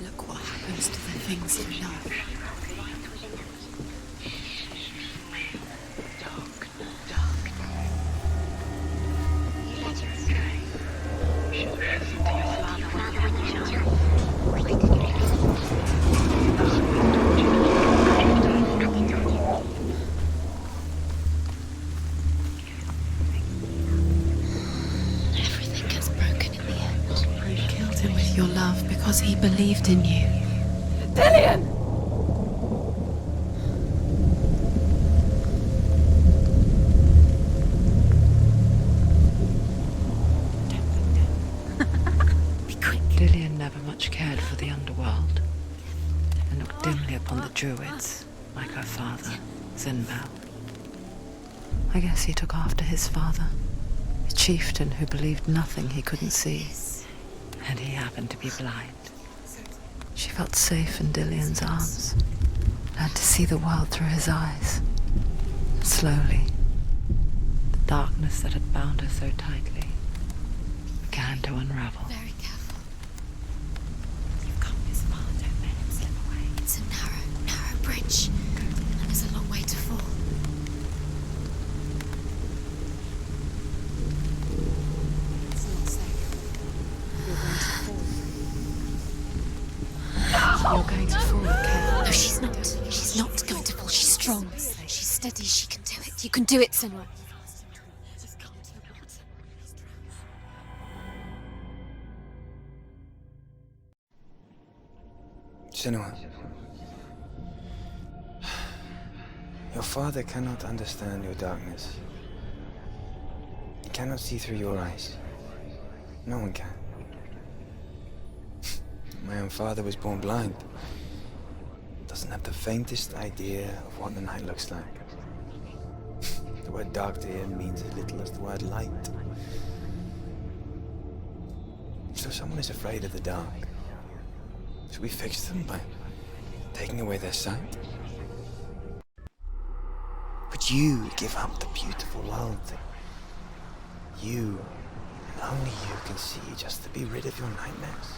Look what happens to the things you love. Your love because he believed in you. Dillian! Be quick. Dillian never much cared for the underworld and looked dimly upon the druids, like her father, Zinbal. I guess he took after his father, a chieftain who believed nothing he couldn't see. And he happened to be blind. She felt safe in Dillian's arms, learned to see the world through his eyes. And slowly, the darkness that had bound her so tightly began to unravel. Very careful. You've come this far, don't let him slip away. It's a narrow bridge. And there's a long way to fall. It's not safe. You're going to fall. You're going to fall, Ken. No, she's not. She's not going to fall. She's strong. She's steady. She can do it. You can do it, Senua. Senua. Your father cannot understand your darkness. He cannot see through your eyes. No one can. My own father was born blind. Doesn't have the faintest idea of what the night looks like. The word dark to him means as little as the word light. So someone is afraid of the dark. Should we fix them by taking away their sight? Would you give up the beautiful world that you, and only you, can see just to be rid of your nightmares?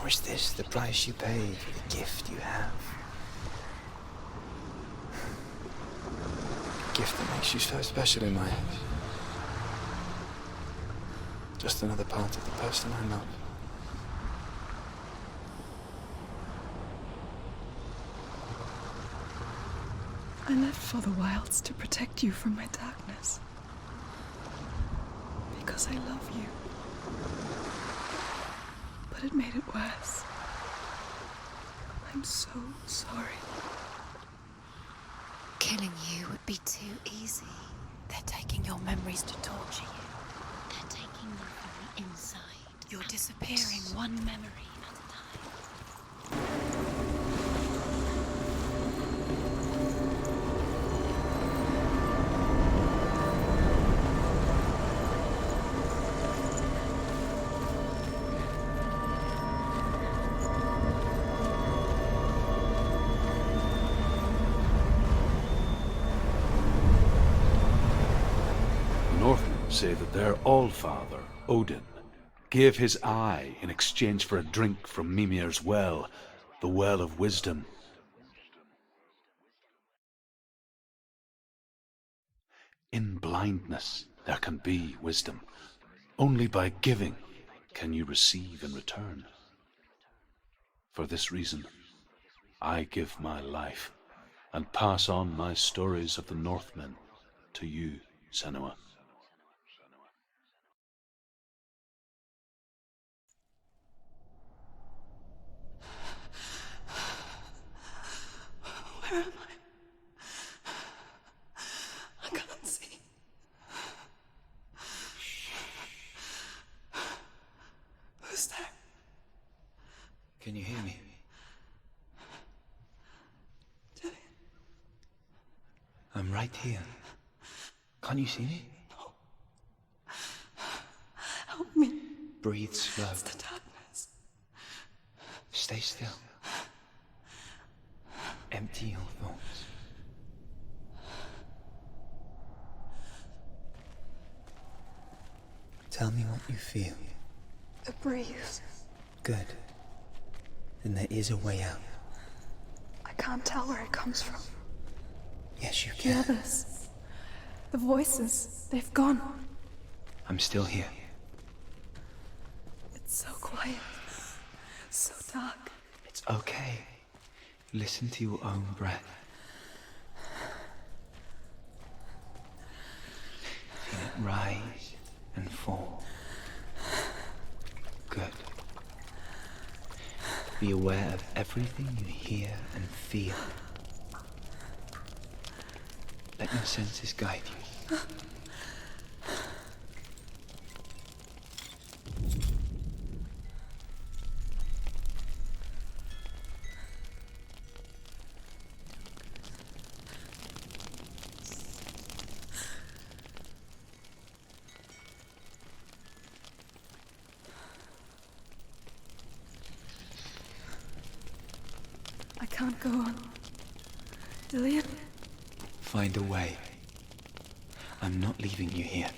Or is this the price you pay for the gift you have? A gift that makes you so special in my eyes. Just another part of the person I love. I left for the wilds to protect you from my darkness. Because I love you. But it made it worse. I'm so sorry. Killing you would be too easy. They're taking your memories to torture you. They're taking you from the inside. You're disappearing one memory at a time. Say that their Allfather, Odin, gave his eye in exchange for a drink from Mimir's well, the Well of Wisdom. In blindness there can be wisdom. Only by giving can you receive in return. For this reason, I give my life and pass on my stories of the Northmen to you, Senua. Where am I? I can't see. Who's there? Can you hear me? Dillian. I'm right here. Can't you see me? No. Help me. Breathe slow. It's the darkness. Stay still. Empty your thoughts. Tell me what you feel. The breeze. Good. Then there is a way out. I can't tell where it comes from. Yes, you The can. others. The voices. They've gone. I'm still here. It's so quiet. So dark. It's okay. Listen to your own breath. Feel it rise and fall. Good. Be aware of everything you hear and feel. Let your senses guide you. I can't go on. Dillian? Find a way. I'm not leaving you here.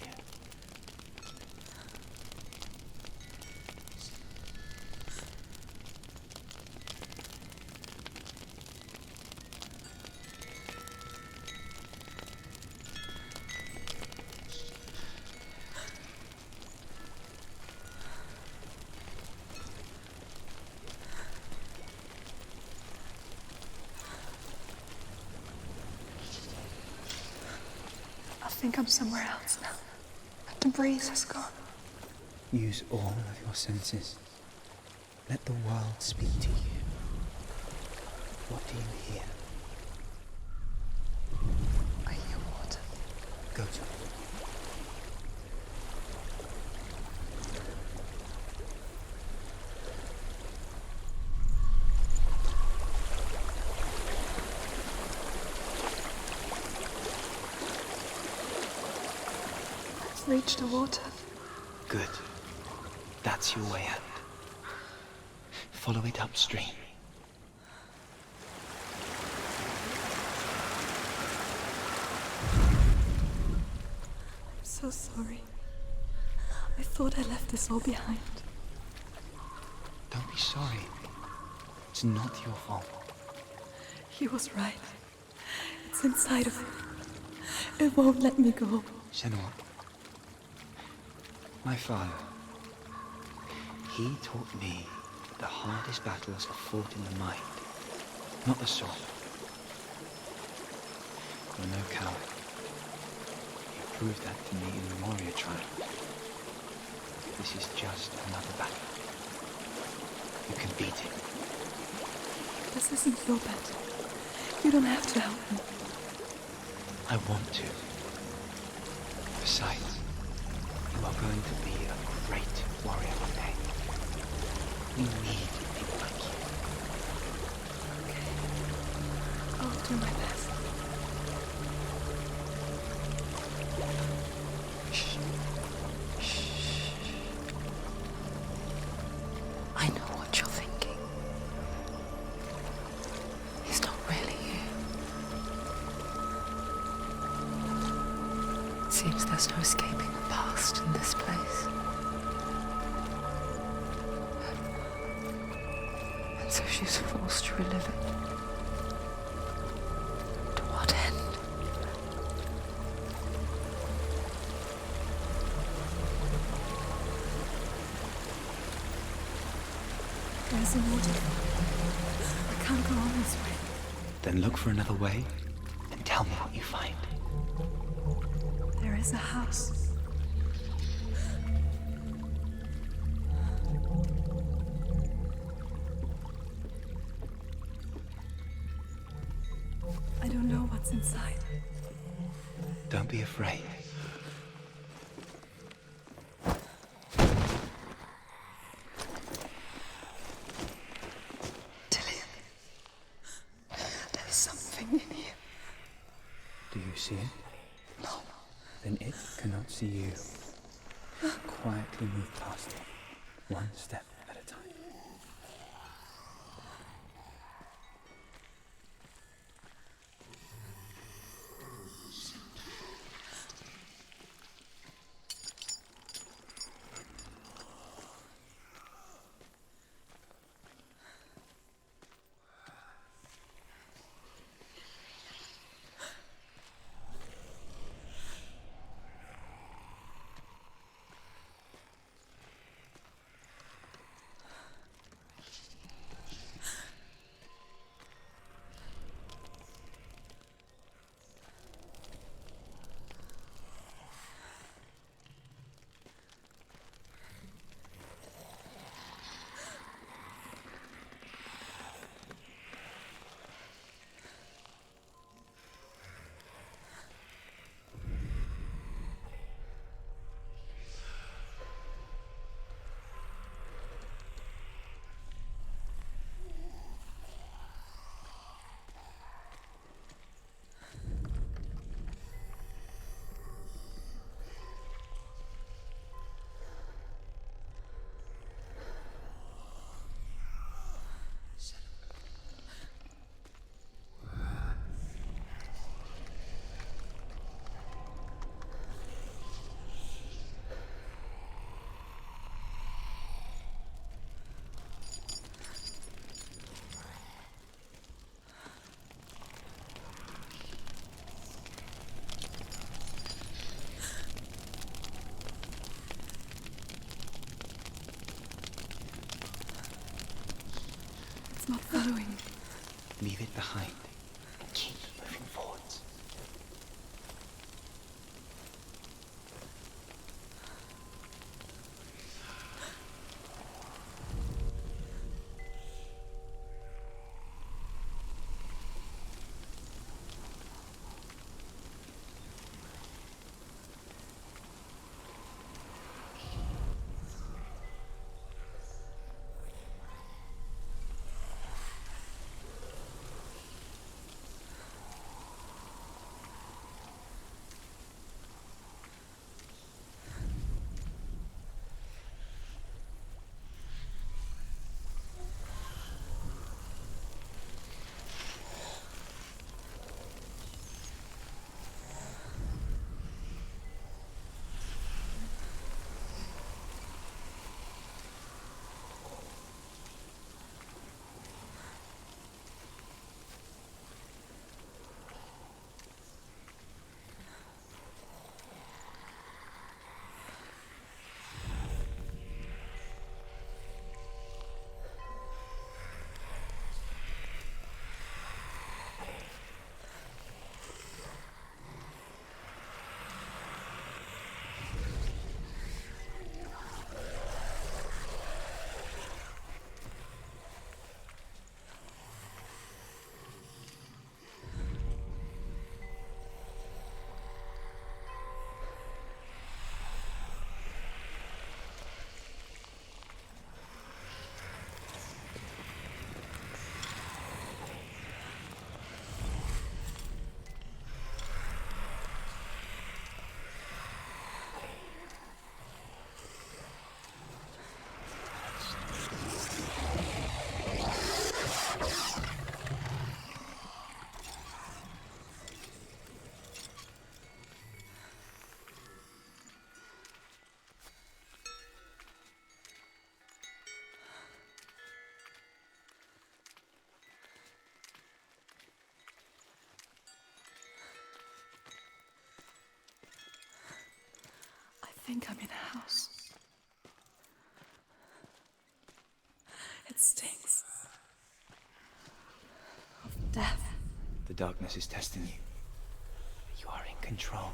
think I'm somewhere else now. The breeze has gone. Use all of your senses. Let the world speak to you. What do you hear? I hear water. Go to it. I've reached the water. Good. That's your way out. Follow it upstream. I'm so sorry. I thought I left this all behind. Don't be sorry. It's not your fault. He was right. It's inside of him. It won't let me go. Senua. My father. He taught me that the hardest battles are fought in the mind, not the sword. You're no coward. You proved that to me in the warrior trial. This is just another battle. You can beat it. This isn't your battle. You don't have to help me. I want to. Besides, you are going to be a great warrior one day. We need people like you. Okay. I'll do my best. Shh. Shh. I know what you're thinking. He's not really you. Seems there's no escaping the past in this place. And so she's forced to relive it. To what end? There's a waterfall. I can't go on this way. Then look for another way and tell me what you find. There is a house. I don't know what's inside. Don't be afraid. Dillian, there's something in here. Do you see it? No. Then it cannot see you. Quietly move past it, one step at a time. It's not following me. Leave it behind. Keep moving forwards. think I'm in a house. It stinks of death. The darkness is testing you. You are in control.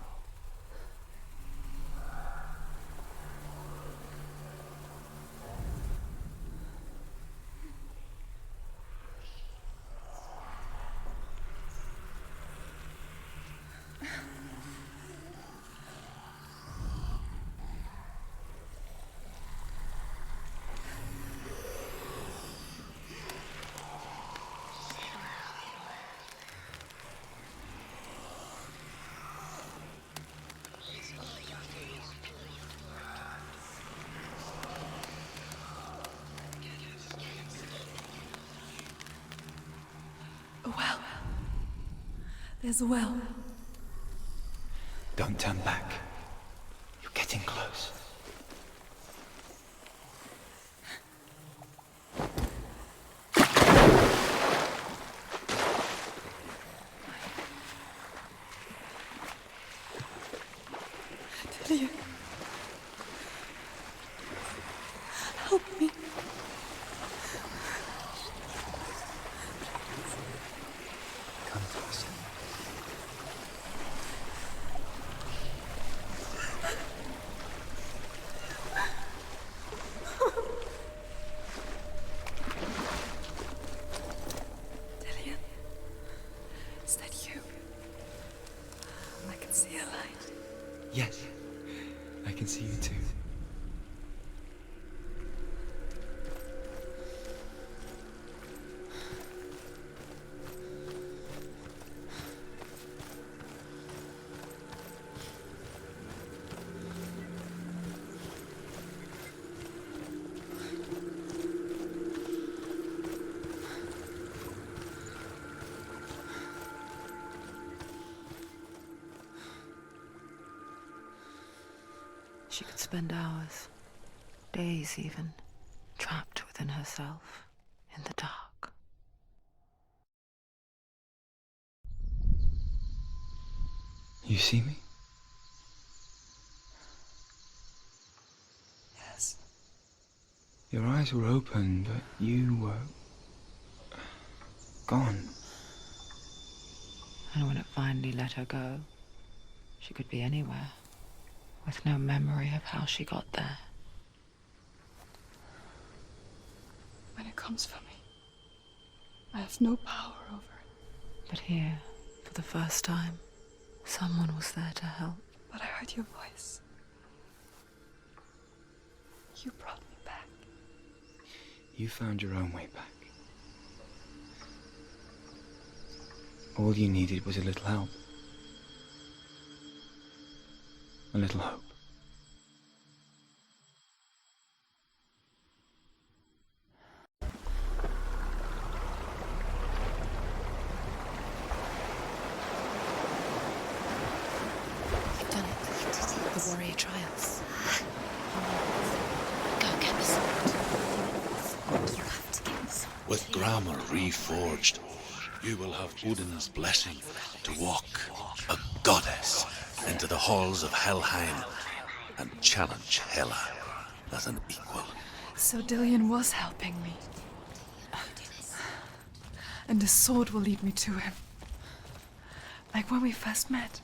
A well. There's a well. Don't turn back. You're getting close. Delia. Help me. Come closer. Delia. Is that you? I can see a light. Yes, I can see you too. She could spend hours, days even, trapped within herself, in the dark. You see me? Yes. Your eyes were open, but you were gone. And when it finally let her go, she could be anywhere, with no memory of how she got there. When it comes for me, I have no power over it. But here, for the first time, someone was there to help. But I heard your voice. You brought me back. You found your own way back. All you needed was a little help. A little hope. You've done it. The warrior trials. Go get the sword. You have to get the sword. With grammar reforged, you will have Odin's blessing to walk, a goddess, into the halls of Helheim and challenge Hela as an equal. So Dillion was helping me. And the sword will lead me to him. Like when we first met.